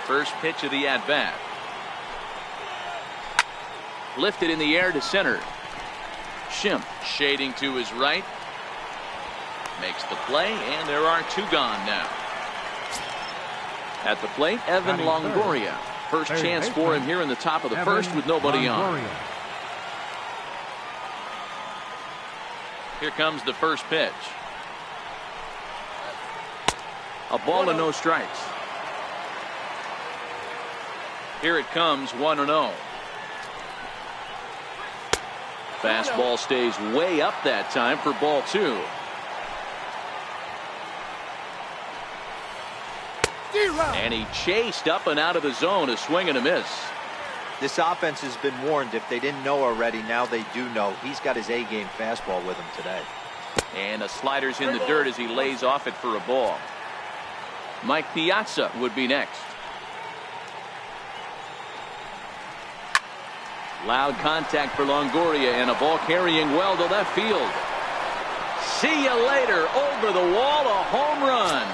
First pitch of the at-bat. Lifted in the air to center. Schimpf shading to his right. Makes the play, and there are two gone now. At the plate, Evan Longoria. First chance for him here in the top of the first with nobody on. Here comes the first pitch. A ball and no strikes. Here it comes, 1-0. Fastball stays way up that time for ball 2. And he chased up and out of the zone, a swing and a miss. This offense has been warned. If they didn't know already, now they do know. He's got his A-game fastball with him today. And the slider's in the dirt as he lays off it for a ball. Mike Piazza would be next. Loud contact for Longoria and a ball carrying well to left field. See you later. Over the wall, a home run.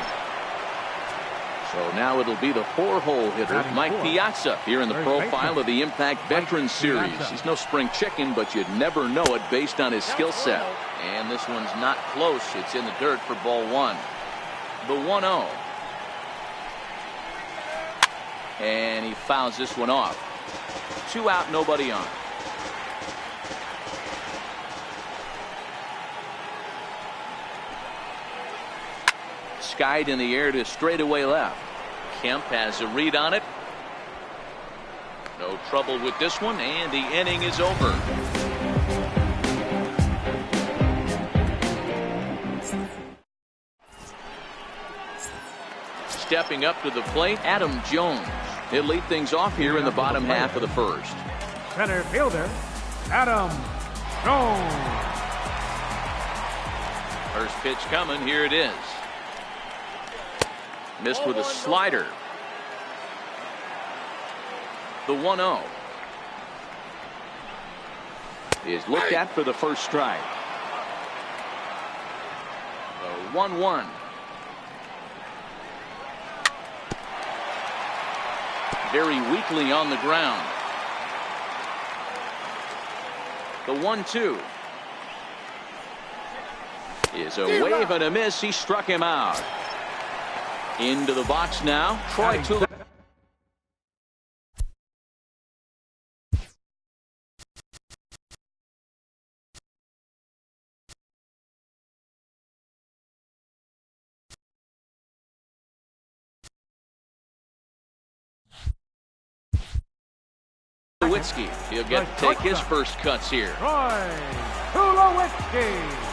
So now it'll be the 4-hole hitter, Mike Piazza, here in the profile of the Impact Veterans Series. He's no spring chicken, but you'd never know it based on his skill set. And this one's not close. It's in the dirt for ball 1. The 1-0. And he fouls this one off. 2 out, nobody on. Skied in the air to straightaway left. Kemp has a read on it. No trouble with this one, and the inning is over. Stepping up to the plate, Adam Jones. He'll lead things off here in the bottom half of the first. Center fielder, Adam Jones. First pitch coming. Here it is. Missed with a slider. The 1-0 is looked at for the first strike. The 1-1. Very weakly on the ground. The 1-2 is a wave and a miss. He struck him out. Into the box now. Troy Tulowitzki. He'll get to take his first cuts here. Troy Tulowitzki.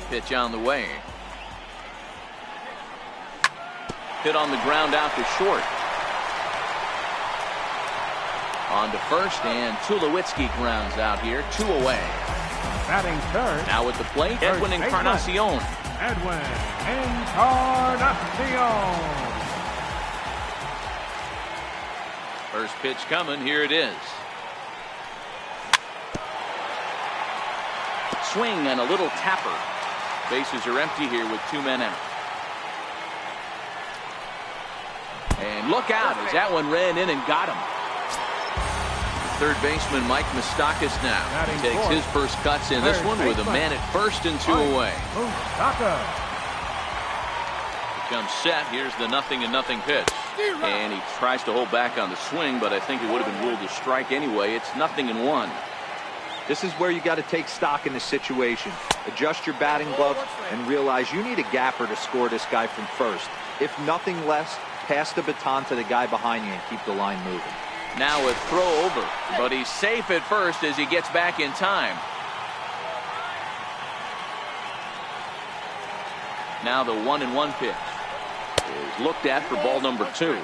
Pitch on the way. Hit on the ground out to short. On to first, and Tulowitzki grounds out here. 2 away. Batting third. Now at the plate, Edwin Encarnacion. Edwin Encarnacion. First pitch coming. Here it is. Swing and a little tapper. Bases are empty here with 2 men out. And look out as that one ran in and got him. Third baseman Mike Moustakas now takes his first cuts in this one with a man at first and 2 away. Becomes set. Here's the 0-0 pitch. And he tries to hold back on the swing, but I think it would have been ruled a strike anyway. It's 0-1. This is where you got to take stock in the situation. Adjust your batting glove and realize you need a gapper to score this guy from first. If nothing less, pass the baton to the guy behind you and keep the line moving. Now a throw over, but he's safe at first as he gets back in time. Now the 1-1 pitch is looked at for ball number 2.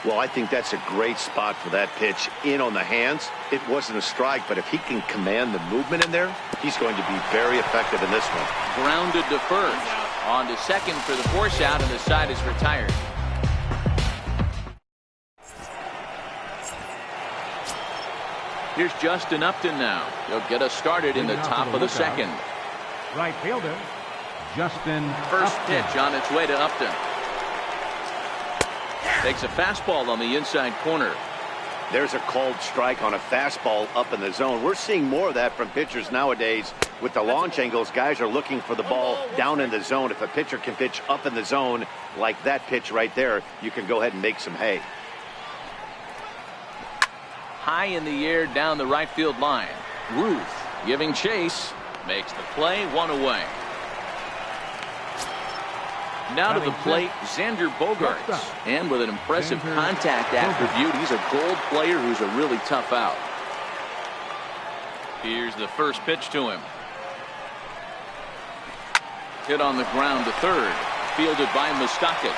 Well, I think that's a great spot for that pitch. In on the hands. It wasn't a strike, but if he can command the movement in there, he's going to be very effective in this one. Grounded to first. On to second for the force out, and the side is retired. Here's Justin Upton now. He'll get us started in the top of the second. Right fielder, Justin First Upton. pitch on its way to Upton. Takes a fastball on the inside corner. There's a called strike on a fastball up in the zone. We're seeing more of that from pitchers nowadays. With the launch angles, guys are looking for the ball down in the zone. If a pitcher can pitch up in the zone like that pitch right there, you can go ahead and make some hay. High in the air down the right field line. Ruth giving chase. Makes the play, one away. Now to the plate, Xander Bogaerts. And with an impressive contact attribute, he's a gold player who's a really tough out. Here's the first pitch to him. Hit on the ground to third. Fielded by Moustakas.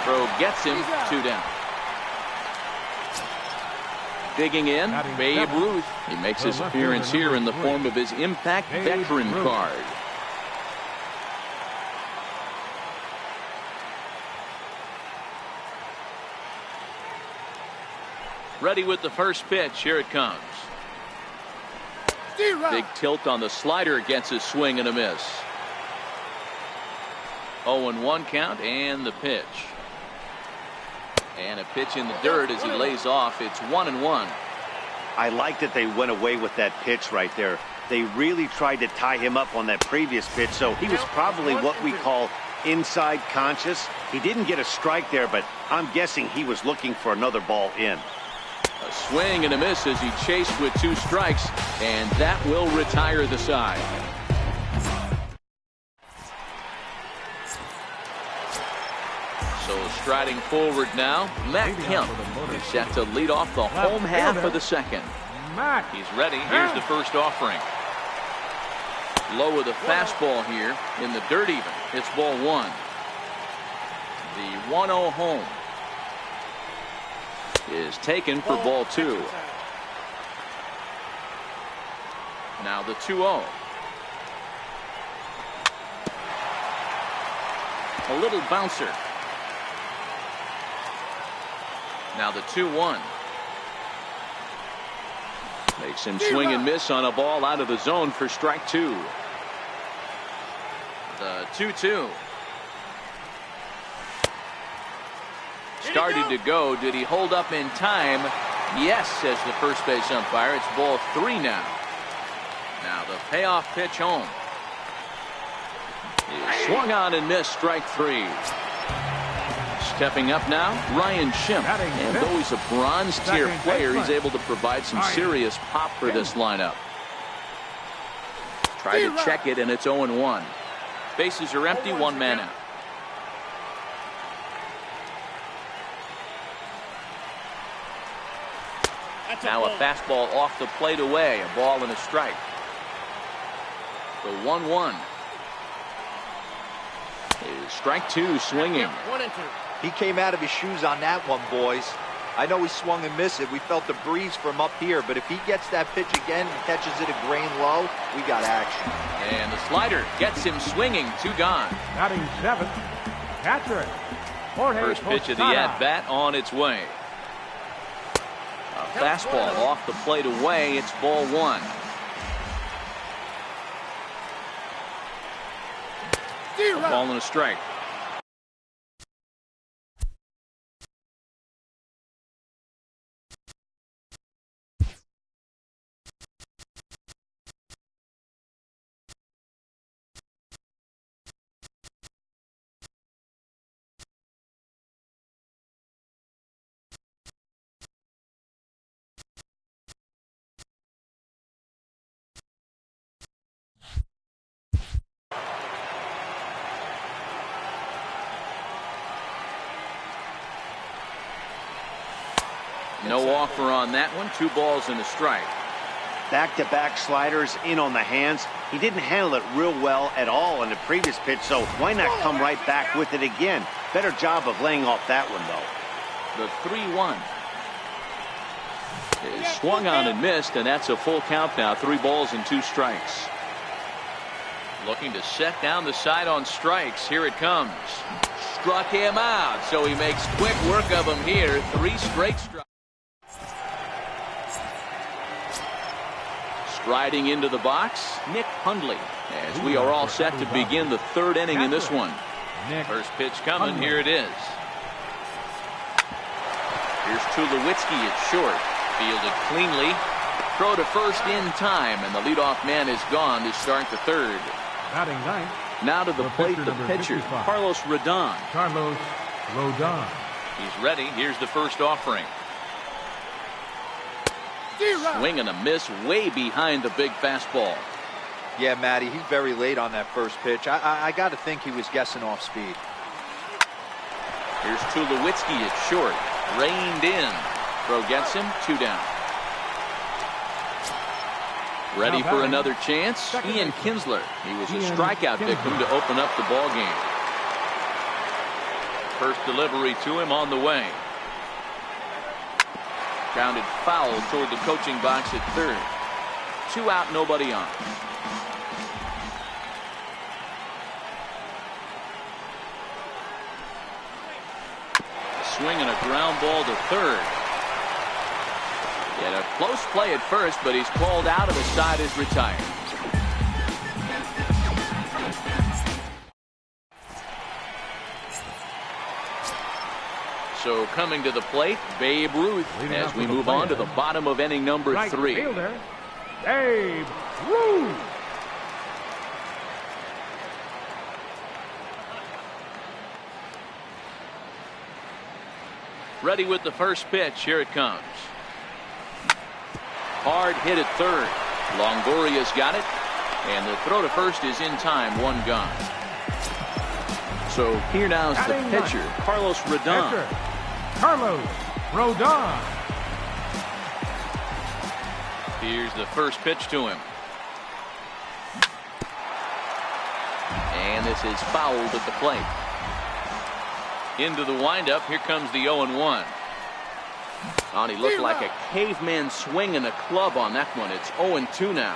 Throw gets him, 2 down. Digging in, Babe Ruth. He makes his appearance here in the form of his Impact Veteran card. Ready with the first pitch. Here it comes. Big tilt on the slider, gets a swing and a miss. 0-1 count and the pitch. And a pitch in the dirt as he lays off. It's 1-1. I like that they went away with that pitch right there. They really tried to tie him up on that previous pitch, so he was probably what we call inside conscious. He didn't get a strike there, but I'm guessing he was looking for another ball in. A swing and a miss as he chased with 2 strikes, and that will retire the side. So striding forward now, Matt Kemp is set to lead off the home half of the second. He's ready. Here's the first offering. Low with the fastball here in the dirt even. It's ball 1. The 1-0 home is taken for ball 2. Now the 2-0. A little bouncer. Now the 2-1. Makes him swing and miss on a ball out of the zone for strike 2. The 2-2. Started to go. Did he hold up in time? Yes, says the first base umpire. It's ball 3 now. Now the payoff pitch home. He swung on and missed, strike 3. Stepping up now, Ryan Schimpf. And though he's a bronze tier player, he's able to provide some serious pop for this lineup. Try to check it, and it's 0-1. Bases are empty, 1 man out. Now a fastball off the plate away, a ball and a strike. The 1-1. Is strike 2 swinging. He came out of his shoes on that one, boys. I know he swung and missed it. We felt the breeze from up here, but if he gets that pitch again and catches it a grain low, we got action. And the slider gets him swinging, 2 gone. Batting 7th, catcher. First pitch of the at-bat on its way. A fastball off the plate away. It's ball 1. A ball and a strike. No offer on that one. 2 balls and a strike. Back-to-back sliders in on the hands. He didn't handle it real well at all in the previous pitch, so why not come right back with it again? Better job of laying off that one, though. The 3-1 is swung on and missed, and that's a full count now. 3 balls and 2 strikes. Looking to set down the side on strikes. Here it comes. Struck him out, so he makes quick work of him here. 3 straight strikes. Riding into the box, Nick Hundley, as we are all set to begin the third inning in this one. First pitch coming. Here it is. Here's Tulowitzki at short. Fielded cleanly. Throw to first in time, and the leadoff man is gone to start the third. Batting ninth. Now to the plate, the pitcher, Carlos Rodon. Carlos Rodon. He's ready. Here's the first offering. Swing and a miss way behind the big fastball. Yeah, Matty, he's very late on that first pitch. I got to think he was guessing off speed. Here's Tulowitzki at short. Reined in. Throw gets him. 2 down. Ready for another chance. Ian Kinsler. He was a strikeout victim to open up the ball game. First delivery to him on the way. Grounded foul toward the coaching box at third. 2 out, nobody on. Swing and a ground ball to third. He had a close play at first, but he's called out and the side is retired. So coming to the plate, Babe Ruth, as we move on to the bottom of inning number 3. Fielder, Babe Ruth. Ready with the first pitch. Here it comes. Hard hit at third. Longoria's got it, and the throw to first is in time. 1 gone. So here now is the pitcher, Carlos Rodon. Carlos Rodon. Here's the first pitch to him. And this is fouled at the plate. Into the windup. Here comes the 0-1. And he looked like a caveman swinging a club on that one. It's 0-2 now.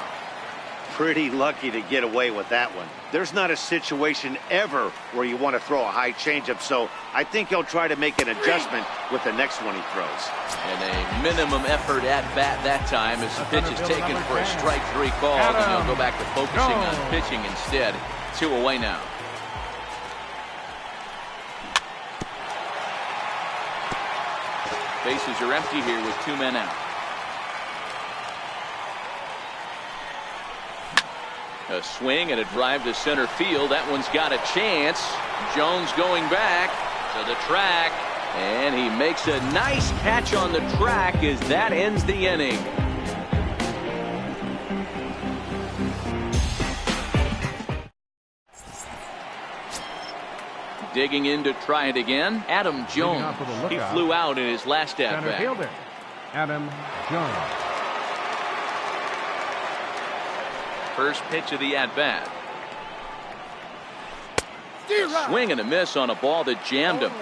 Pretty lucky to get away with that one. There's not a situation ever where you want to throw a high changeup, so I think he'll try to make an adjustment with the next one he throws. And a minimum effort at bat that time as the pitch is taken for a strike 3 call. And he'll go back to focusing on pitching instead. 2 away now. Bases are empty here with 2 men out. A swing and a drive to center field. That one's got a chance. Jones going back to the track, and he makes a nice catch on the track as that ends the inning. Digging in to try it again, Adam Jones. He flew out in his last at bat. Fielder, Adam Jones. First pitch of the at bat. Swing and a miss on a ball that jammed him.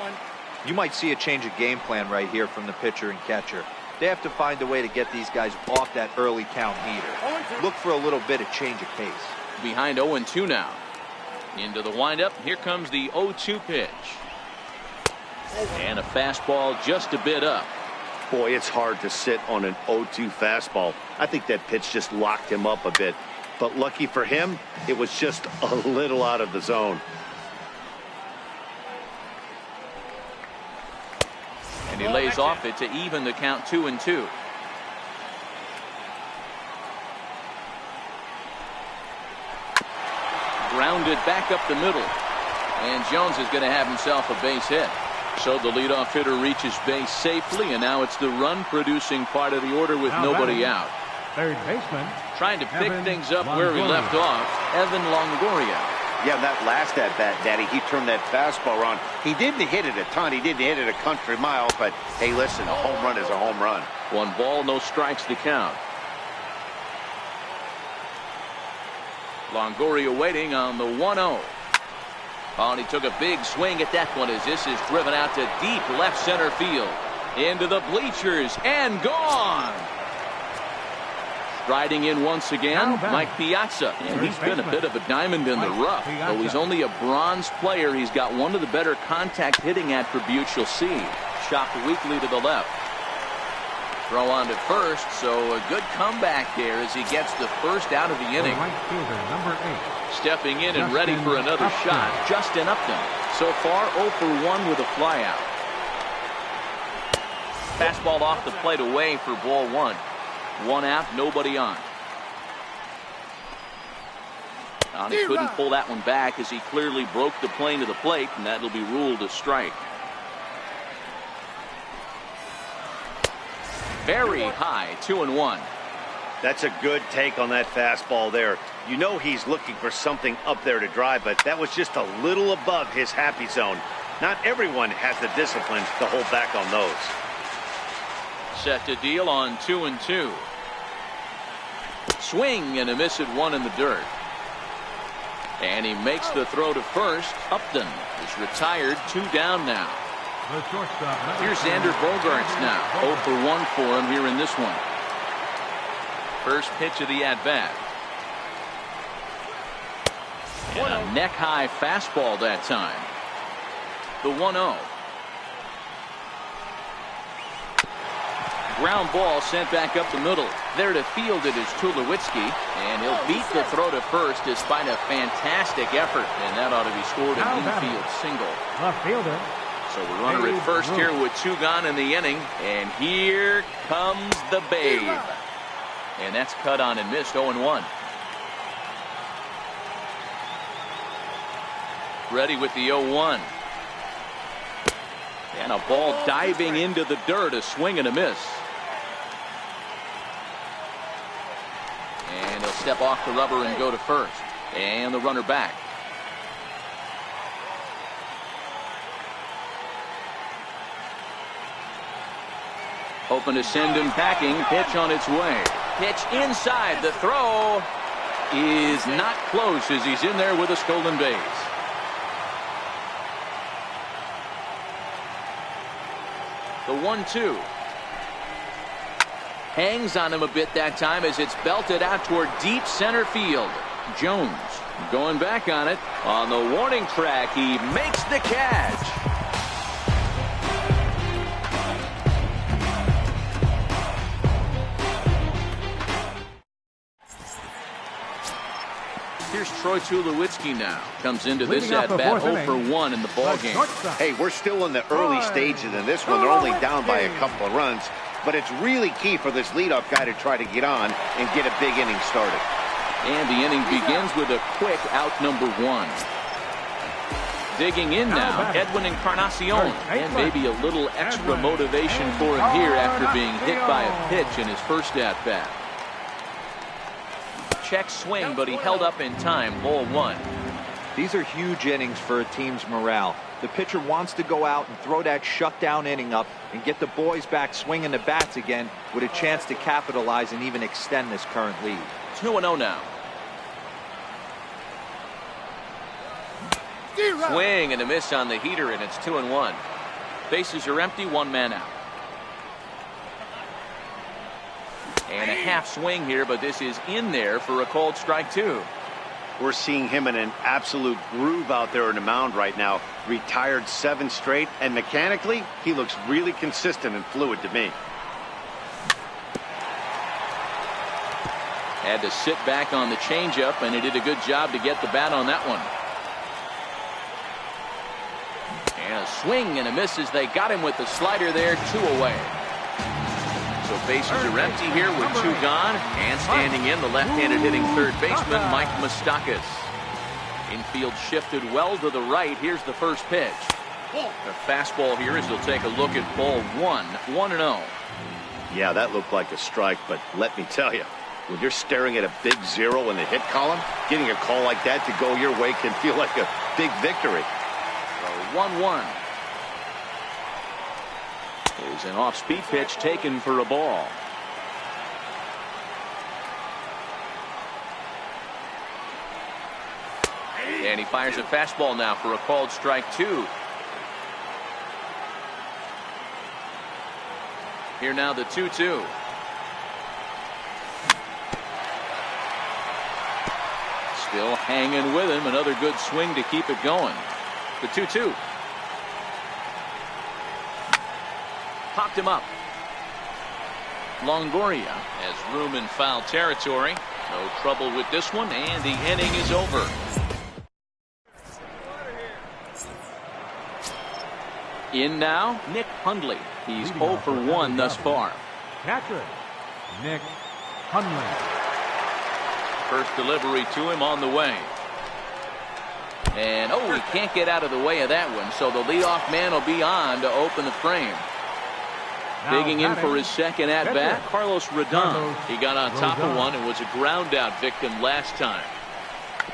You might see a change of game plan right here from the pitcher and catcher. They have to find a way to get these guys off that early count heater. Look for a little bit of change of pace. Behind 0-2 now. Into the windup. Here comes the 0-2 pitch. And a fastball just a bit up. Boy, it's hard to sit on an 0-2 fastball. I think that pitch just locked him up a bit. But lucky for him, it was just a little out of the zone. And he lays off it to even the count 2-2. Grounded back up the middle. And Jones is going to have himself a base hit. So the leadoff hitter reaches base safely, and now it's the run-producing part of the order with nobody out. Third baseman. Trying to pick things up where he left off, Evan Longoria. Yeah, that last at-bat, Daddy, he turned that fastball around. He didn't hit it a ton. He didn't hit it a country mile, but, hey, listen, a home run is a home run. 1 ball, no strikes to count. Longoria waiting on the 1-0. Oh, and he took a big swing at that one as this is driven out to deep left center field. Into the bleachers and gone. Striding in once again, Mike Piazza. And he's been a bit of a diamond in the rough. Though he's only a bronze player, he's got one of the better contact hitting attributes you'll see. Chopped weakly to the left. Throw on to first, so a good comeback there as he gets the first out of the inning. Right fielder, number 8. Stepping in and ready for another shot, Justin Upton. So far, 0 for 1 with a flyout. Fastball off the plate away for ball 1. 1 out, nobody on. He couldn't pull that one back as he clearly broke the plane to the plate, and that'll be ruled a strike. Very high, 2-1. That's a good take on that fastball there. You know he's looking for something up there to drive, but that was just a little above his happy zone. Not everyone has the discipline to hold back on those. Set to deal on 2-2. Swing and a miss at 1 in the dirt. And he makes the throw to first. Upton is retired, 2 down now. The shortstop. Here's Xander Bogaerts now. 0 for 1 for him here in this one. First pitch of the at-bat. And a neck-high fastball that time. The 1-0. Ground ball sent back up the middle. There to field it is Tulowitzki, and he'll beat the throw to first despite a fantastic effort, and that ought to be scored an infield single. Left fielder. So we're runner at first here with 2 gone in the inning, and here comes the Babe. And that's cut on and missed, 0-1. Ready with the 0-1. And a ball diving into the dirt, a swing and a miss. And he'll step off the rubber and go to first. And the runner back. Hoping to send him packing. Pitch on its way. Pitch inside. The throw is not close as he's in there with a stolen base. The 1-2. Hangs on him a bit that time as it's belted out toward deep center field. Jones going back on it. On the warning track, he makes the catch. Here's Troy Tulowitzki now. Comes into this at-bat 0 for 1 in the ballgame. Hey, we're still in the early stages in this one. They're only down by a couple of runs, but it's really key for this leadoff guy to try to get on and get a big inning started. And the inning begins with a quick out number 1. Digging in now, Edwin Encarnacion. And maybe a little extra motivation for him here after being hit by a pitch in his first at-bat. Check swing, but he held up in time. Ball 1. These are huge innings for a team's morale. The pitcher wants to go out and throw that shutdown inning up and get the boys back swinging the bats again with a chance to capitalize and even extend this current lead. 2-0 now. Swing and a miss on the heater, and it's 2-1. Bases are empty, 1 man out. And a half swing here, but this is in there for a called strike 2. We're seeing him in an absolute groove out there in the mound right now. Retired 7 straight, and mechanically, he looks really consistent and fluid to me. Had to sit back on the changeup, and he did a good job to get the bat on that one. And a swing and a miss as they got him with the slider there, 2 away. So bases are empty here with 2 gone, and standing in the left-handed hitting third baseman Mike Moustakas. Infield shifted well to the right. Here's the first pitch. The fastball here as he'll take a look at ball 1. 1-0. Yeah, that looked like a strike, but let me tell you, when you're staring at a big 0 in the hit column, getting a call like that to go your way can feel like a big victory. So 1-1. Is an off-speed pitch taken for a ball. And he fires a fastball now for a called strike 2. Here now the 2-2. Still hanging with him. Another good swing to keep it going. The 2-2. Popped him up. Longoria has room in foul territory. No trouble with this one, and the inning is over. In now, Nick Hundley. He's 0 for 1 thus far. Catcher, Nick Hundley. First delivery to him on the way. And, oh, he can't get out of the way of that one, so the leadoff man will be on to open the frame. Digging in for his second at-bat, Carlos Rodon. He got on top of one and was a ground-out victim last time.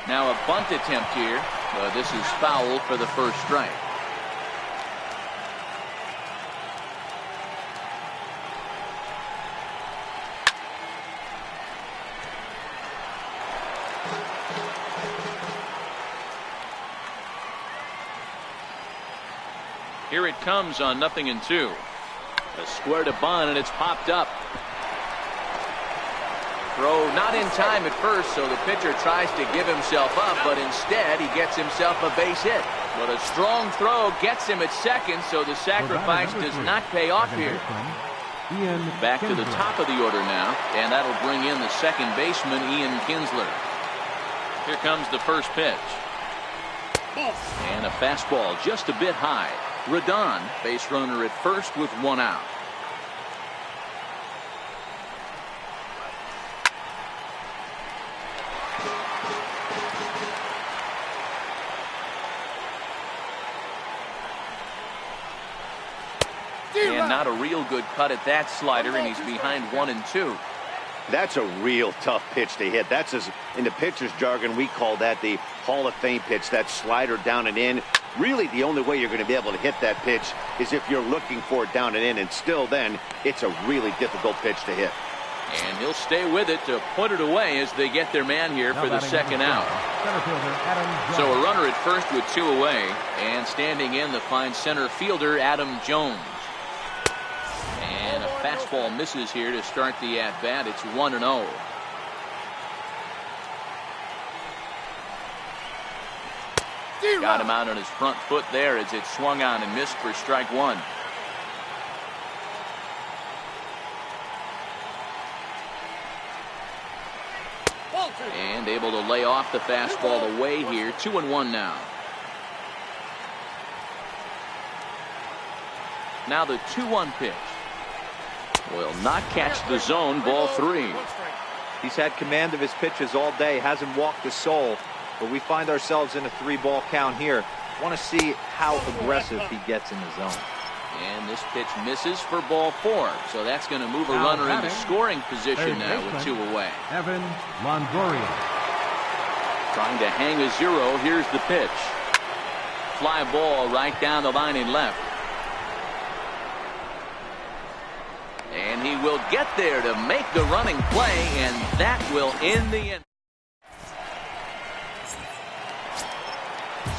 Now a bunt attempt here, but this is foul for the first strike. Here it comes on 0-2. A square to Bond, and it's popped up. Throw not in time at first, so the pitcher tries to give himself up, but instead he gets himself a base hit. But a strong throw gets him at second, so the sacrifice does not pay off here. Back to the top of the order now, and that'll bring in the second baseman, Ian Kinsler. Here comes the first pitch. And a fastball just a bit high. Rodon, base runner at first with 1 out. And not a real good cut at that slider, and he's behind 1-2. That's a real tough pitch to hit. That's, as in the pitcher's jargon, we call that the Hall of Fame pitch. That slider down and in. Really, the only way you're going to be able to hit that pitch is if you're looking for it down and in, and still then, it's a really difficult pitch to hit. And he'll stay with it to put it away as they get their man here for the second out. So a runner at first with 2 away, and standing in the fine center fielder, Adam Jones. And a fastball misses here to start the at-bat. It's 1-0. Got him out on his front foot there as it swung on and missed for strike 1. And able to lay off the fastball away here. 2-1 now. Now the 2-1 pitch. Will not catch the zone. Ball 3. He's had command of his pitches all day. Hasn't walked a soul. But we find ourselves in a 3-ball count here. Want to see how aggressive he gets in the zone. And this pitch misses for ball 4. So that's going to move a runner into scoring position now with 2 away. Evan Longoria. Trying to hang a 0. Here's the pitch. Fly ball right down the line in left. And he will get there to make the running play, and that will end the inning.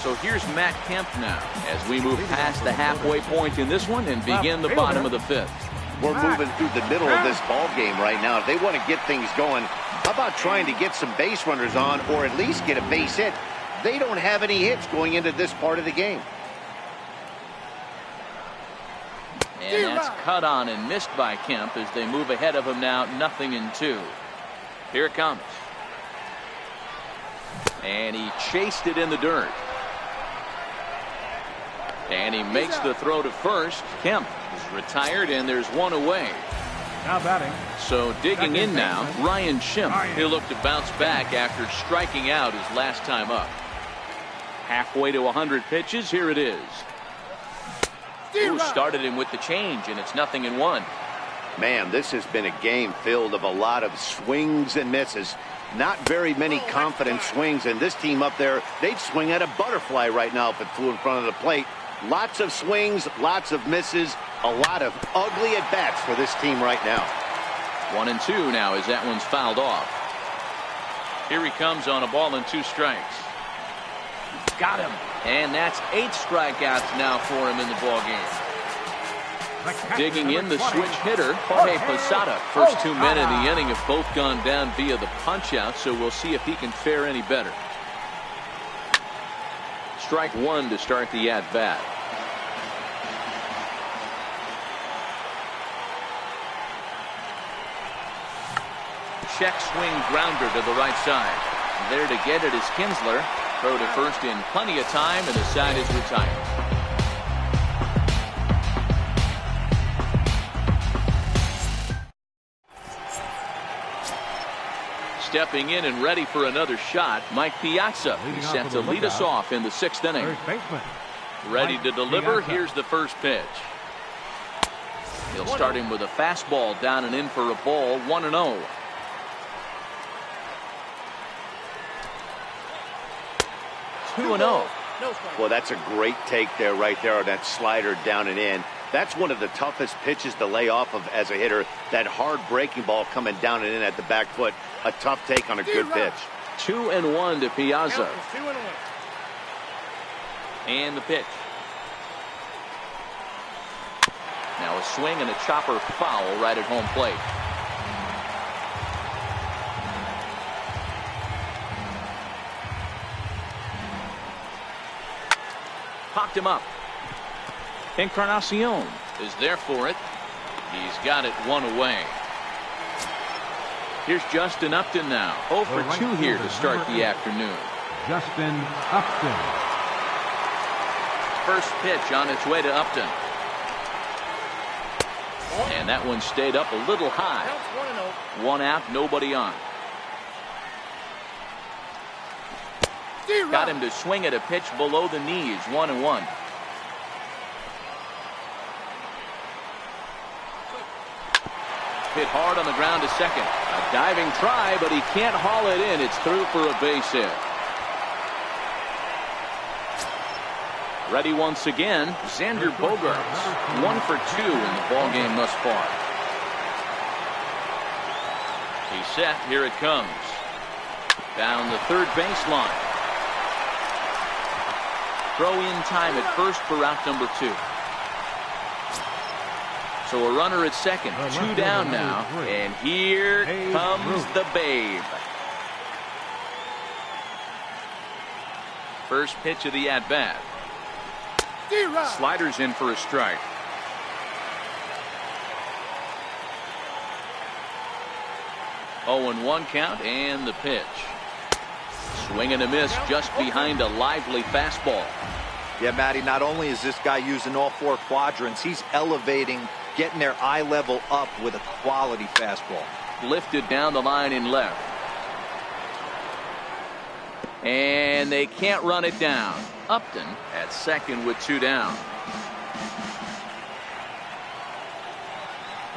So here's Matt Kemp now as we move past the halfway point in this one and begin the bottom of the 5th. We're moving through the middle of this ball game right now. If they want to get things going, how about trying to get some base runners on, or at least get a base hit? They don't have any hits going into this part of the game. And that's cut on and missed by Kemp as they move ahead of him now, 0-2. Here it comes. And he chased it in the dirt. And he makes the throw to first. Kemp is retired, and there's 1 away. Now batting. So digging in now, Ryan Schimpf. He'll look to bounce back after striking out his last time up. Halfway to 100 pitches. Here it is. Who started him with the change, and it's 0-1. Man, this has been a game filled of a lot of swings and misses. Not very many confident swings, and this team up there, they'd swing at a butterfly right now if it flew in front of the plate. Lots of swings, lots of misses, a lot of ugly at-bats for this team right now. 1-2 now as that one's fouled off. Here he comes on a ball and 2 strikes. Got him. And that's 8 strikeouts now for him in the ball game. Digging in the switch hitter, Jorge Posada. First 2 men in the inning have both gone down via the punch-out, so we'll see if he can fare any better. Strike 1 to start the at-bat. Check swing grounder to the right side. There to get it is Kinsler. Throw to first in plenty of time, and the side is retired. Stepping in and ready for another shot, Mike Piazza. He's set to lead us off in the 6th inning. Ready to deliver. Here's the first pitch. He'll start him with a fastball down and in for a ball, 1-0. Well, that's a great take there, right there, on that slider down and in. That's one of the toughest pitches to lay off of as a hitter. That hard breaking ball coming down and in at the back foot. A tough take on a good pitch. 2-1 to Piazza. And the pitch. Now a swing and a chopper foul right at home plate. Popped him up. Encarnacion is there for it. He's got it one away. Here's Justin Upton now. 0 for 2 here to start the afternoon. Justin Upton. First pitch on its way to Upton. And that one stayed up a little high. 1 out, nobody on. Got him to swing at a pitch below the knees. 1-1. Hit hard on the ground to second. A diving try, but he can't haul it in. It's through for a base hit. Ready once again, Xander Bogaerts. 1 for 2 in the ballgame thus far. He's set. Here it comes. Down the third baseline. Throw in time at first for out number 2. So a runner at second. 2 down now. And here comes the Babe. First pitch of the at-bat. Sliders in for a strike. Oh, and 1 count, and the pitch. Swing and a miss just behind a lively fastball. Yeah, Matty, not only is this guy using all 4 quadrants, he's elevating, getting their eye level up with a quality fastball. Lifted down the line in left. And they can't run it down. Upton at second with 2 down.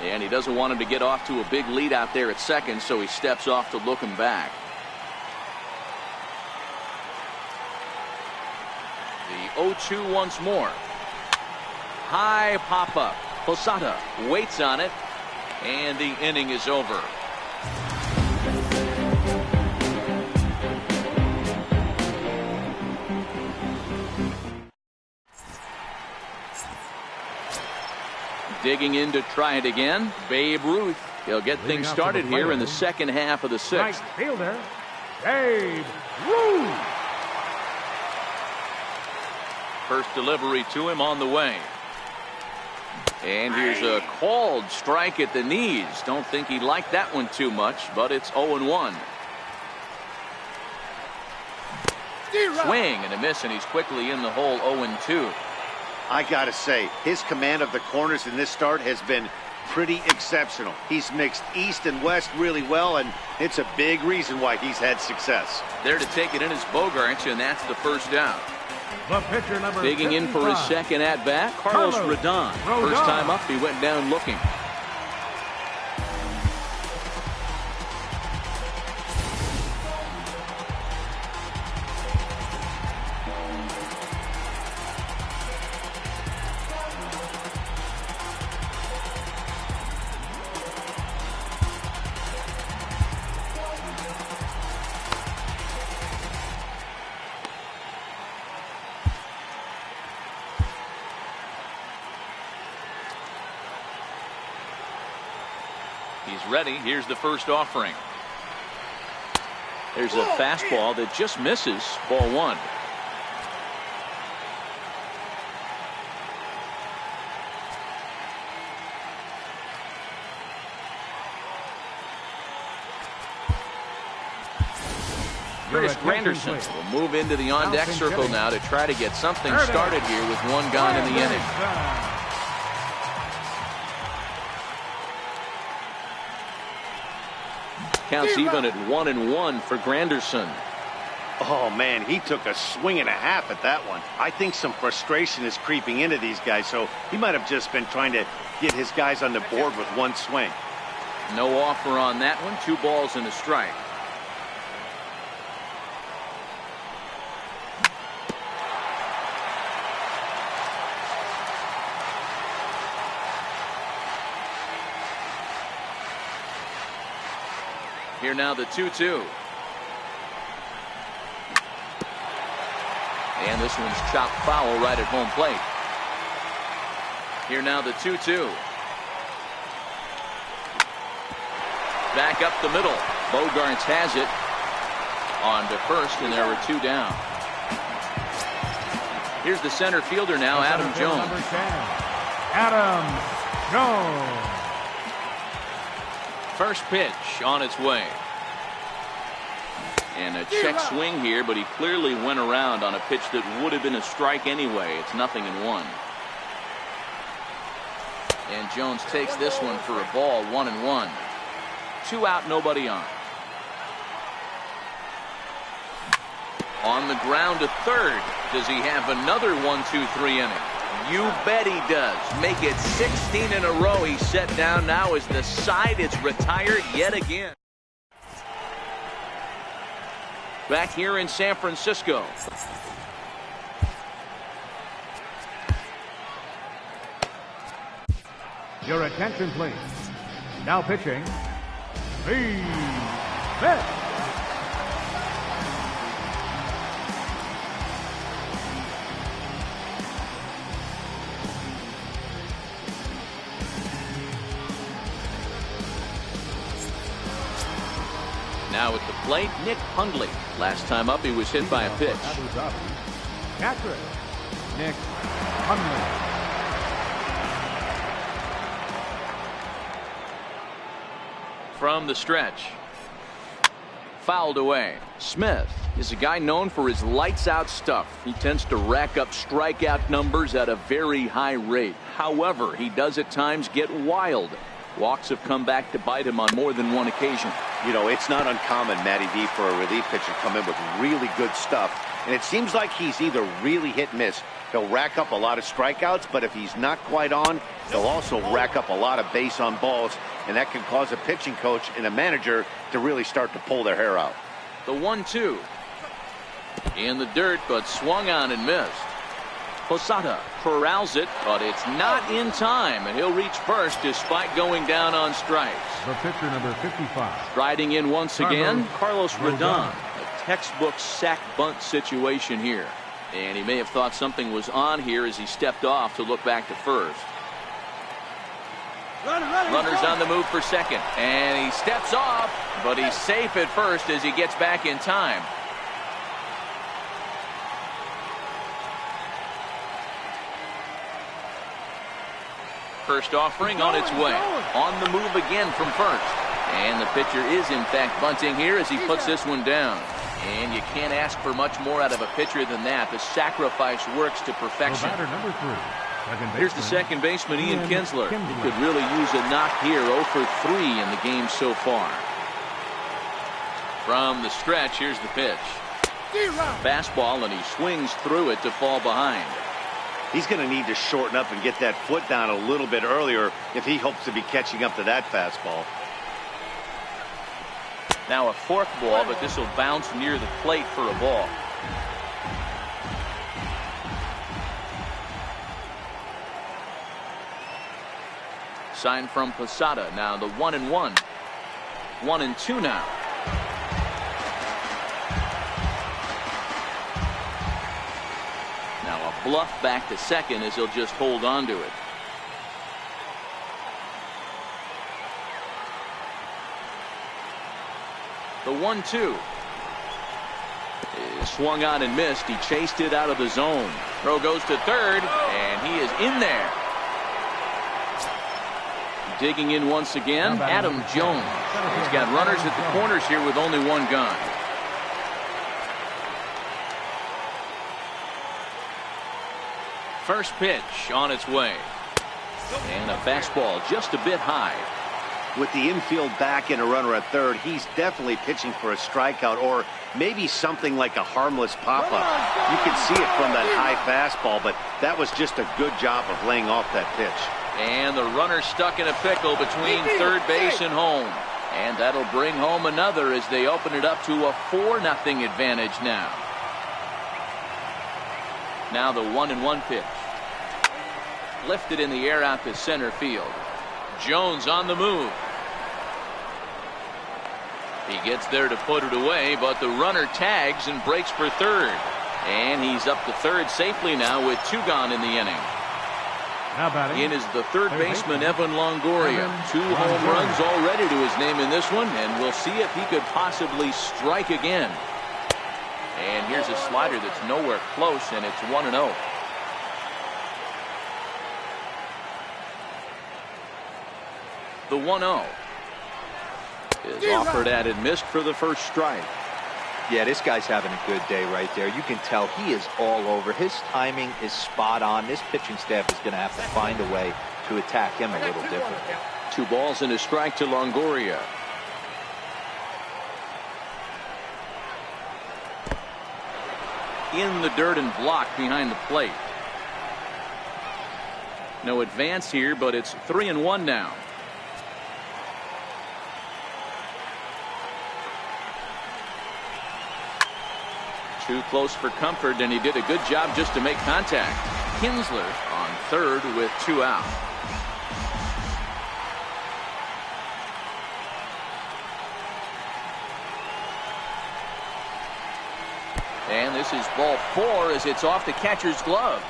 And he doesn't want him to get off to a big lead out there at second, so he steps off to look him back. The 0-2 once more. High pop-up. Posada waits on it, and the inning is over. Digging in to try it again, Babe Ruth. He'll get things started here in the second half of the 6th. Right fielder, Babe Ruth. First delivery to him on the way. And here's a called strike at the knees. Don't think he liked that one too much, but it's 0-1. Swing and a miss, and he's quickly in the hole. 0-2. I gotta say, his command of the corners in this start has been pretty exceptional. He's mixed east and west really well, and it's a big reason why he's had success. There to take it in is Bogaerts, and that's the first down. The pitcher number Digging in for his second at bat, Carlos Rodon. First time up, he went down looking. He's ready. Here's the first offering. There's a fastball that just misses. Ball 1. Curtis Granderson will move into the on-deck circle now to try to get something started here with one gone in the inning. Counts even at 1-1 for Granderson. Oh, man, he took a swing and a half at that one. I think some frustration is creeping into these guys, so he might have just been trying to get his guys on the board with one swing. No offer on that one. 2 balls and a strike. Here now the 2-2. And this one's chopped foul right at home plate. Here now the 2-2. Back up the middle. Bogarts has it. On to first, and there were 2 down. Here's the center fielder now, Adam Jones. Number 10, Adam Jones. First pitch on its way. And a check swing here, but he clearly went around on a pitch that would have been a strike anyway. It's 0-1. And Jones takes this one for a ball, 1-1. 2 out, nobody on. On the ground to third. Does he have another 1-2-3 inning? You bet he does. Make it 16 in a row. He's set down now as the side is retired yet again. Back here in San Francisco. Your attention, please. Now pitching, the pitch. Now at the plate, Nick Hundley. Last time up, he was hit by a pitch. Catcher, Nick Hundley. From the stretch. Fouled away. Smith is a guy known for his lights-out stuff. He tends to rack up strikeout numbers at a very high rate. However, he does at times get wild. Walks have come back to bite him on more than one occasion. You know, it's not uncommon, Matty D, for a relief pitcher to come in with really good stuff. And it seems like he's either really hit and miss. He'll rack up a lot of strikeouts, but if he's not quite on, he'll also rack up a lot of base on balls. And that can cause a pitching coach and a manager to really start to pull their hair out. The 1-2. In the dirt, but swung on and missed. Posada corrals it, but it's not in time, and he'll reach first despite going down on strikes. The pitcher, number 55. Striding in once again, Carlos Rodon. A textbook sack bunt situation here. And he may have thought something was on here as he stepped off to look back to first. Runners on the move for second, and he steps off, but he's safe at first as he gets back in time. First offering on its way. On the move again from first. And the pitcher is in fact bunting here as he puts this one down. And you can't ask for much more out of a pitcher than that. The sacrifice works to perfection. Batter number 3. Here's the second baseman, Ian Kinsler. He could really use a knock here. 0 for 3 in the game so far. From the stretch, here's the pitch. Fastball, and he swings through it to fall behind. He's going to need to shorten up and get that foot down a little bit earlier if he hopes to be catching up to that fastball. Now a fork ball, but this will bounce near the plate for a ball. Sign from Posada. Now the 1-1. 1-2 now. Now a bluff back to second as he'll just hold on to it. The 1-2 is swung on and missed. He chased it out of the zone. Throw goes to third, and he is in there. Digging in once again, Adam Jones. He's got runners at the corners here with only one gone. First pitch on its way. And a fastball just a bit high. With the infield back and a runner at third, he's definitely pitching for a strikeout or maybe something like a harmless pop-up. You can see it from that high fastball, but that was just a good job of laying off that pitch. And the runner stuck in a pickle between third base and home. And that'll bring home another as they open it up to a 4-0 advantage now. Now the 1-1 pitch. Lifted in the air out to center field. Jones on the move. He gets there to put it away, but the runner tags and breaks for third. And he's up to third safely now with 2 gone in the inning. Now batting In is the third baseman, Evan Longoria. 2 home runs already to his name in this one, and we'll see if he could possibly strike again. And here's a slider that's nowhere close, and it's 1-0. The 1-0 is offered at and missed for the first strike. Yeah, this guy's having a good day right there. You can tell he is all over. His timing is spot on. This pitching staff is going to have to find a way to attack him a little differently. 2 balls and a strike to Longoria. In the dirt and blocked behind the plate. No advance here, but it's 3-1 now. Too close for comfort, and he did a good job just to make contact. Kinsler on third with 2 out. And this is ball 4 as it's off the catcher's glove.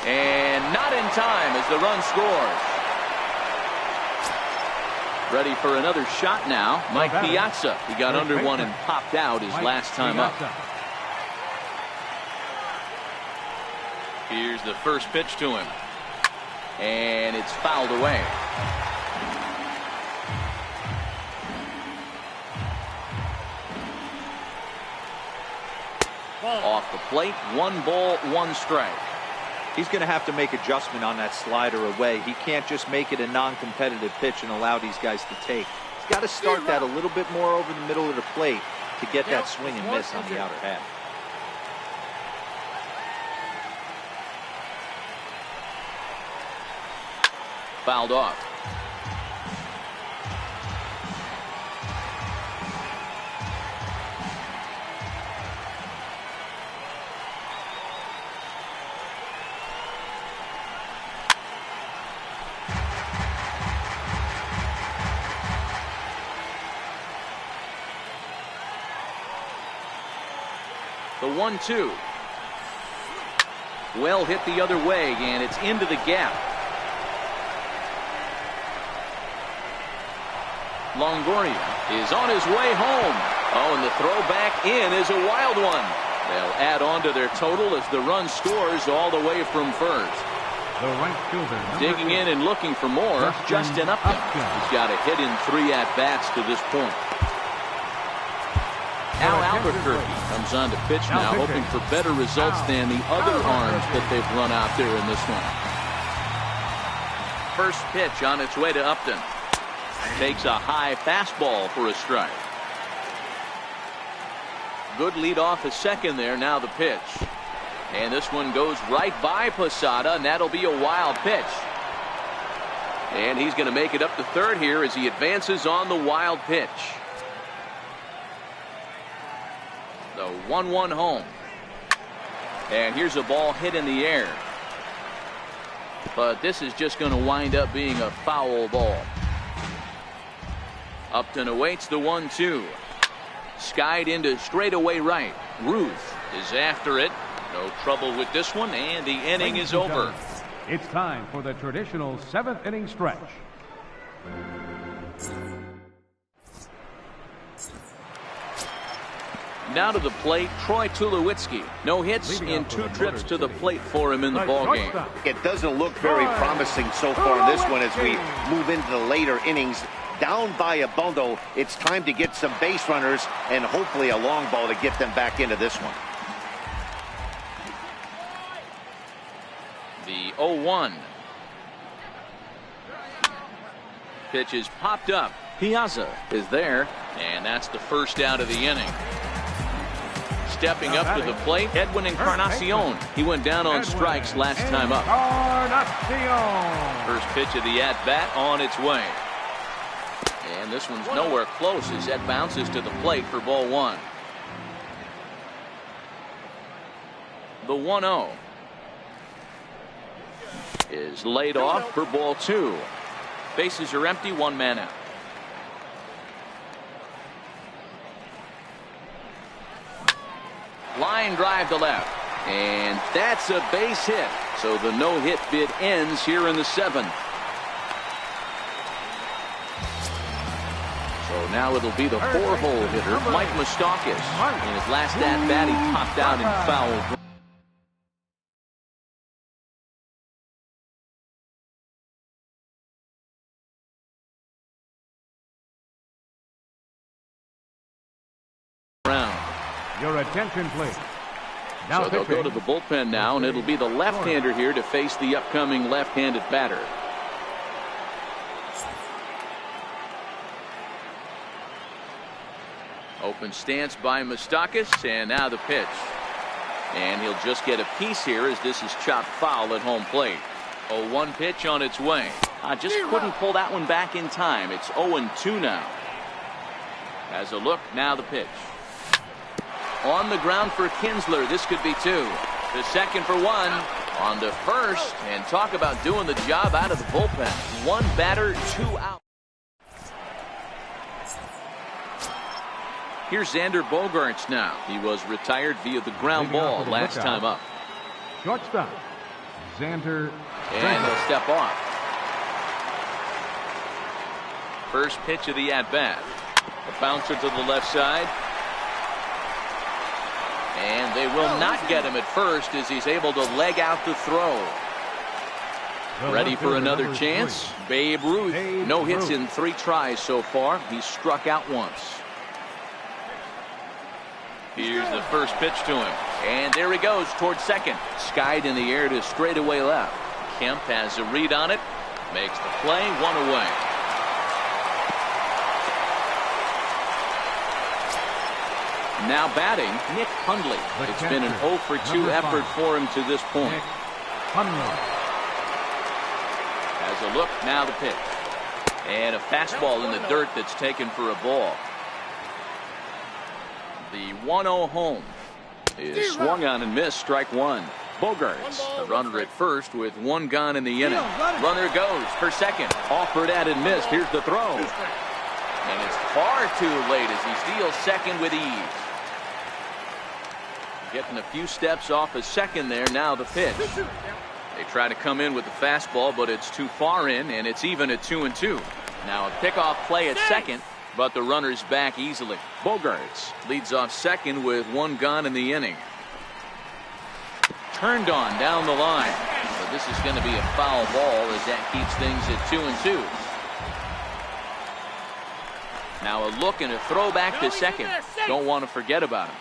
And not in time as the run scores. Ready for another shot now. Mike Piazza. He got under one and popped out his last time up. Here's the first pitch to him. And it's fouled away. Off the plate, 1 ball, 1 strike. He's going to have to make adjustment on that slider away. He can't just make it a non-competitive pitch and allow these guys to take. He's got to start that a little bit more over the middle of the plate to get that swing and miss on the outer half. Fouled off. The 1-2. Well hit the other way, and it's into the gap. Longoria is on his way home. Oh, and the throw back in is a wild one. They'll add on to their total as the run scores all the way from first. the right fielder, digging in and looking for more. Justin Upton. He's got a hit in 3 at-bats to this point. Al Albuquerque comes on to pitch now, hoping for better results than the other arms that they've run out there in this one. First pitch on its way to Upton. Takes a high fastball for a strike. Good lead off a second there. Now the pitch. And this one goes right by Posada, and that'll be a wild pitch. And he's going to make it up to third here as he advances on the wild pitch. The 1-1 home. And here's a ball hit in the air. But this is just going to wind up being a foul ball. Upton awaits the 1-2. Skied into straightaway right. Ruth is after it. No trouble with this one, and the inning is over. It's time for the traditional 7th inning stretch. Now to the plate, Troy Tulowitzki. No hits in 2 trips to the plate for him in the ballgame. It doesn't look very promising so far in this one as we move into the later innings. Down by a bundle, it's time to get some base runners and hopefully a long ball to get them back into this one. The 0-1. Pitch is popped up. Piazza is there, and that's the first out of the inning. Stepping up to the plate, Edwin Encarnacion. He went down on strikes last time up. First pitch of the at-bat on its way. And this one's nowhere close as that bounces to the plate for ball one. The 1-0 is laid off for ball two. Bases are empty, one man out. Line drive to left, and that's a base hit. So the no-hit bid ends here in the seventh. So now it'll be the four-hole hitter, Mike Moustakas. In his last at-bat, he popped out in foul. Your attention, please. So they'll go to the bullpen now, and it'll be the left-hander here to face the upcoming left-handed batter. Open stance by Moustakas, and now the pitch. And he'll just get a piece here as this is chopped foul at home plate. 0-1 pitch on its way. Just couldn't pull that one back in time. It's 0-2 now. As a look, now the pitch. On the ground for Kinsler. This could be two. The second for one. On to first. And talk about doing the job out of the bullpen. One batter, two out. Here's Xander Bogaerts now. He was retired via the ground ball last time up. Shortstop, Xander. And he'll step off. First pitch of the at-bat. A bouncer to the left side. And they will not get him at first as he's able to leg out the throw. Ready for another chance? Babe Ruth. No hits in 3 tries so far. He's struck out once. Here's the first pitch to him. And there he goes towards second. Skied in the air to straightaway left. Kemp has a read on it. Makes the play, one away. Now batting, Nick Hundley. It's been an 0 for 2 effort for him to this point. As a look, now the pitch. And a fastball in the dirt that's taken for a ball. The 1-0 home is swung on and missed, strike one. Bogaerts, the runner at first with one gone in the inning. Runner goes for second. Offered at and missed. Here's the throw. And it's far too late as he steals second with ease. Getting a few steps off a second there. Now the pitch. They try to come in with the fastball, but it's too far in, and it's even at 2-2. Now a pickoff play at second, but the runner's back easily. Bogaerts leads off second with one gone in the inning. Turned on down the line. But this is going to be a foul ball as that keeps things at 2-2. Now a look and a throw back to second. Don't want to forget about him.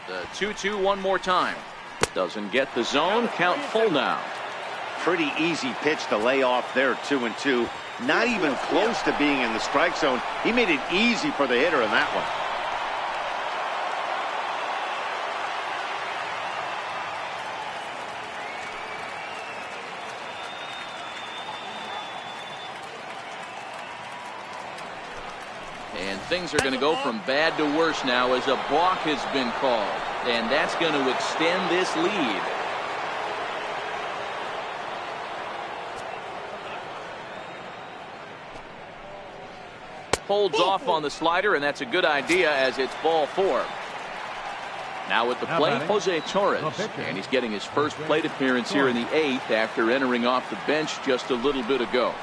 The 2-2 one more time. Doesn't get the zone. Count full now. Pretty easy pitch to lay off there, 2-2. Not even close to being in the strike zone. He made it easy for the hitter in that one. And things are going to go from bad to worse now as a balk has been called. And that's going to extend this lead. Holds off on the slider, and that's a good idea as it's ball 4. Now at the plate, Jose Torres. And he's getting his first plate appearance here in the 8th after entering off the bench just a little bit ago.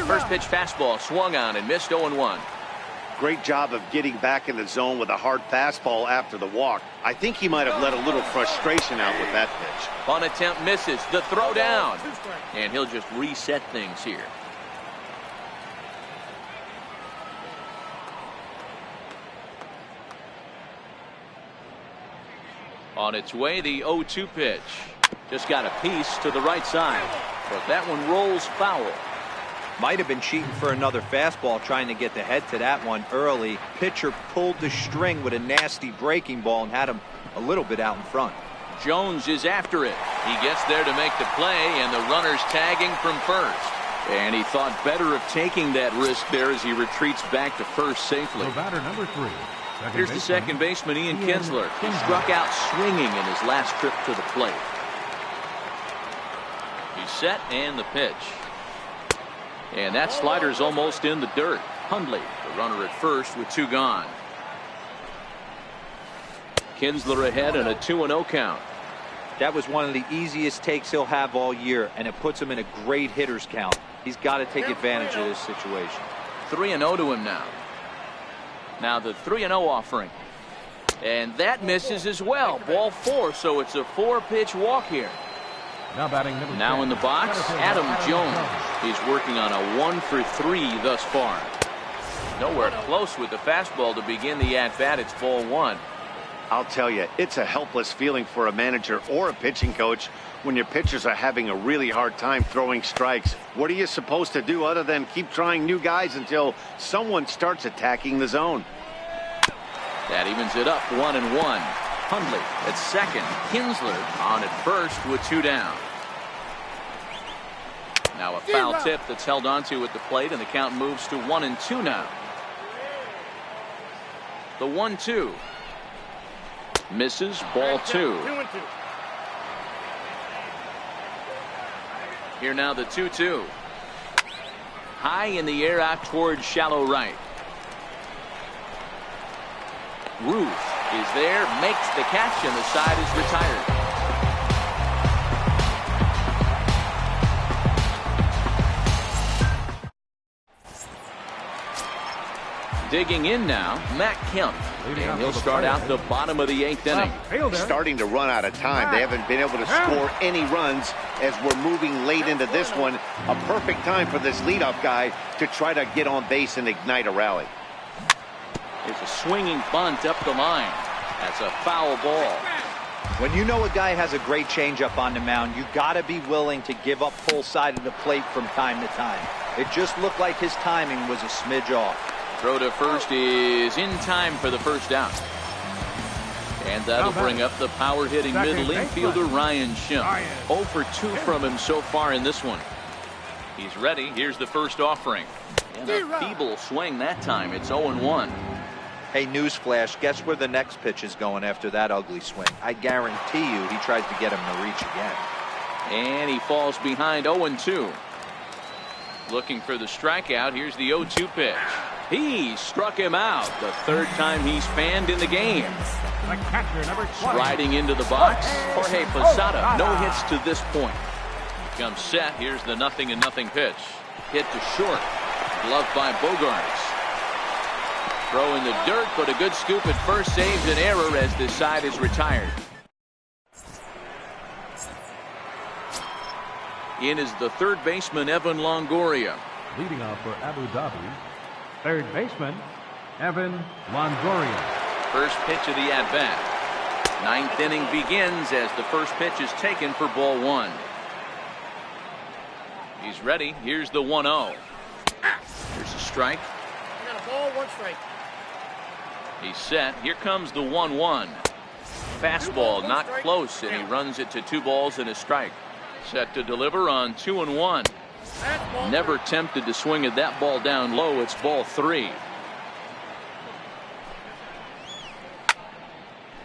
First pitch fastball swung on and missed 0-1. Great job of getting back in the zone with a hard fastball after the walk. I think he might have let a little frustration out with that pitch. Bunt attempt misses. The throw down. And he'll just reset things here. On its way, the 0-2 pitch. Just got a piece to the right side, but that one rolls foul. Might have been cheating for another fastball, trying to get the head to that one early. Pitcher pulled the string with a nasty breaking ball and had him a little bit out in front. Jones is after it. He gets there to make the play, and the runner's tagging from first. And he thought better of taking that risk there as he retreats back to first safely. So batter number 3. Here's the second baseman, Ian Kinsler. He struck out swinging in his last trip to the plate. He's set, and the pitch. And that slider's almost in the dirt. Hundley, the runner at first with 2 gone. Kinsler ahead and a 2-0 count. That was one of the easiest takes he'll have all year, and it puts him in a great hitter's count. He's got to take advantage of this situation. 3-0 to him now. Now the 3-0 offering. And that misses as well. Ball 4, so it's a 4-pitch walk here. Now batting number 10. Now in the box, Adam Jones. He's working on a 1 for 3 thus far. Nowhere close with the fastball to begin the at-bat. It's ball 1. I'll tell you, it's a helpless feeling for a manager or a pitching coach when your pitchers are having a really hard time throwing strikes. What are you supposed to do other than keep trying new guys until someone starts attacking the zone? That evens it up, 1-1. Hundley at second. Kinsler on at first with 2 down. Now a foul tip that's held onto at the plate, and the count moves to 1-2 now. The 1-2. Misses, ball 2. Here now the 2-2. High in the air out towards shallow right. Ruth is there, makes the catch, and the side is retired. Digging in now, Matt Kemp. And he'll start out the bottom of the 8th inning. Starting to run out of time. They haven't been able to score any runs as we're moving late into this one. A perfect time for this leadoff guy to try to get on base and ignite a rally. It's a swinging bunt up the line. That's a foul ball. When you know a guy has a great changeup on the mound, you got to be willing to give up full side of the plate from time to time. It just looked like his timing was a smidge off. Throw to first is in time for the first down. And that'll bring up the power-hitting middle infielder Ryan Schimpf. 0 for 2 from him so far in this one. He's ready. Here's the first offering. And a feeble swing that time. It's 0-1. Hey, newsflash, guess where the next pitch is going after that ugly swing? I guarantee you he tries to get him to reach again. And he falls behind 0-2. Looking for the strikeout. Here's the 0-2 pitch. He struck him out. The 3rd time he's fanned in the game. The catcher, number 20. Riding into the box, Jorge Posada. No hits to this point. He comes set. Here's the 0-0 pitch. Hit to short. Gloved by Bogarts. Throw in the dirt, but a good scoop at first saves an error as this side is retired. In is the 3rd baseman, Evan Longoria. Leading off for Abu Dhabi, 3rd baseman, Evan Longoria. First pitch of the at-bat. 9th inning begins as the first pitch is taken for ball 1. He's ready. Here's the 1-0. Here's a strike. I got a ball, 1 strike. He's set. Here comes the 1-1. Fastball not close, and he runs it to 2 balls and a strike. Set to deliver on 2-1. Never tempted to swing at that ball down low. It's ball 3.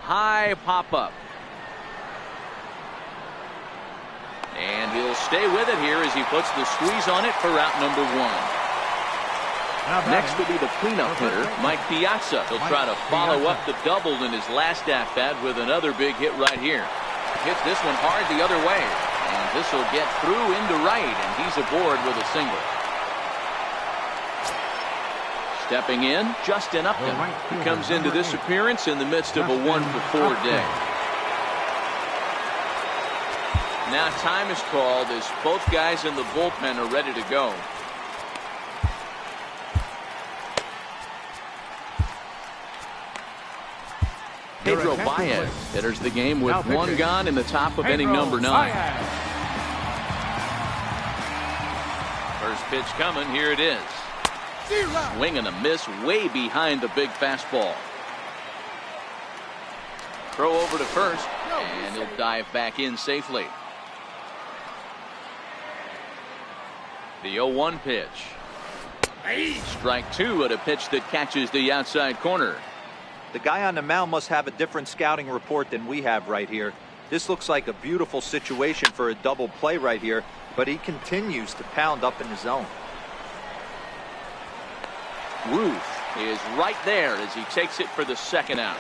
High pop up. And he'll stay with it here as he puts the squeeze on it for out number 1. Next will be the cleanup hitter, Mike Piazza. He'll try to follow up the double in his last at-bat with another big hit right here. Hit this one hard the other way. And this will get through into right, and he's aboard with a single. Stepping in, Justin Upton. He comes into this appearance in the midst of a 1 for 4 day. Now time is called as both guys in the bullpen are ready to go. Pedro Baez enters the game with one gone in the top of inning number 9. First pitch coming. Here it is. Swing and a miss way behind the big fastball. Throw over to first, and he'll dive back in safely. The 0-1 pitch. Strike 2 at a pitch that catches the outside corner. The guy on the mound must have a different scouting report than we have right here. This looks like a beautiful situation for a double play right here, but he continues to pound up in the zone. Ruth is right there as he takes it for the second out.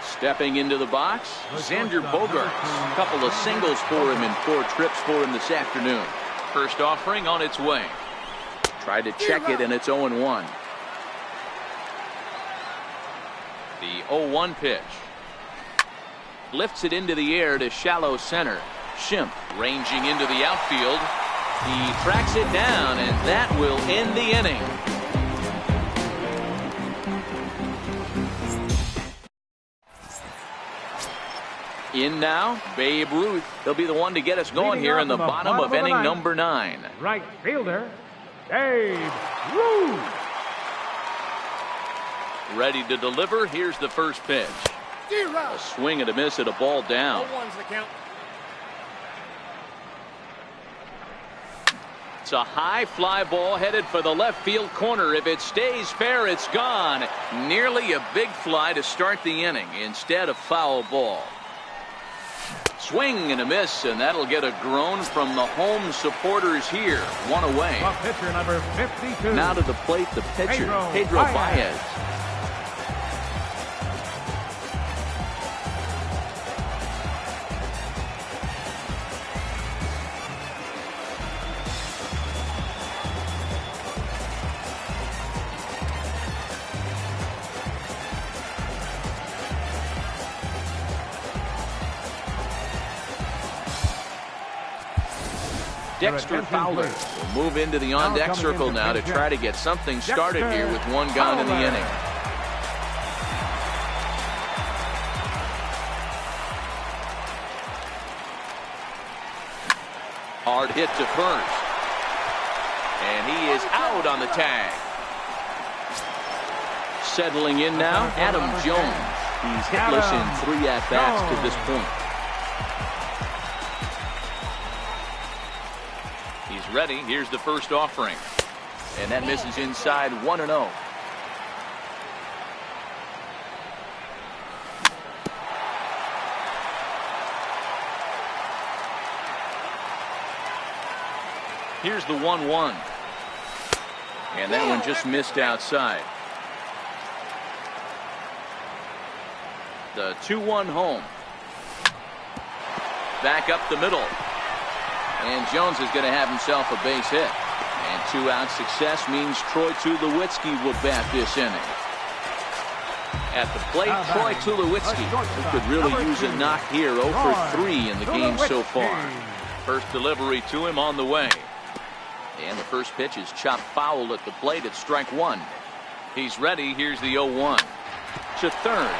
Stepping into the box, Xander Bogaerts. A couple of singles for him and 4 trips for him this afternoon. First offering on its way. Tried to check it, and it's 0-1. The 0-1 pitch. Lifts it into the air to shallow center. Schimpf ranging into the outfield. He tracks it down, and that will end the inning. In now, Babe Ruth. He'll be the one to get us going here in the bottom of inning number 9. Right fielder, Babe Ruth. Ready to deliver. Here's the first pitch. A swing and a miss at a ball down. 0-1's the count. It's a high fly ball headed for the left field corner. If it stays fair, it's gone. Nearly a big fly to start the inning. Instead, a foul ball. Swing and a miss, and that'll get a groan from the home supporters here. 1 away. The pitcher number 52. Now to the plate, the pitcher, Pedro Baez. Dexter Fowler will move into the on-deck circle now to try to get something started here with 1 gone in the inning. Hard hit to first. And he is out on the tag. Settling in now, Adam Jones. He's hitless in 3 at-bats to this point. He's ready. Here's the first offering. And that misses inside 1-0. Here's the 1-1. And that one just missed outside. The 2-1 home. Back up the middle. And Jones is going to have himself a base hit. And 2-out success means Troy Tulowitzki will bat this inning. At the plate, Troy Tulowitzki, who could really use a knock here. 0 for 3 in the game so far. First delivery to him on the way. And the first pitch is chopped foul at the plate at strike 1. He's ready. Here's the 0-1. To third.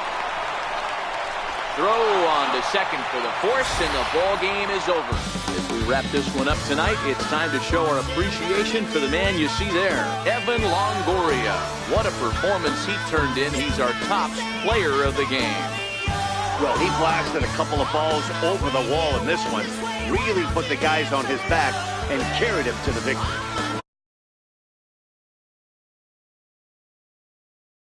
Throw on to second for the force, and the ball game is over. As we wrap this one up tonight, it's time to show our appreciation for the man you see there, Evan Longoria. What a performance he turned in. He's our top player of the game. Well, he blasted a couple of balls over the wall in this one. Really put the guys on his back and carried him to the victory.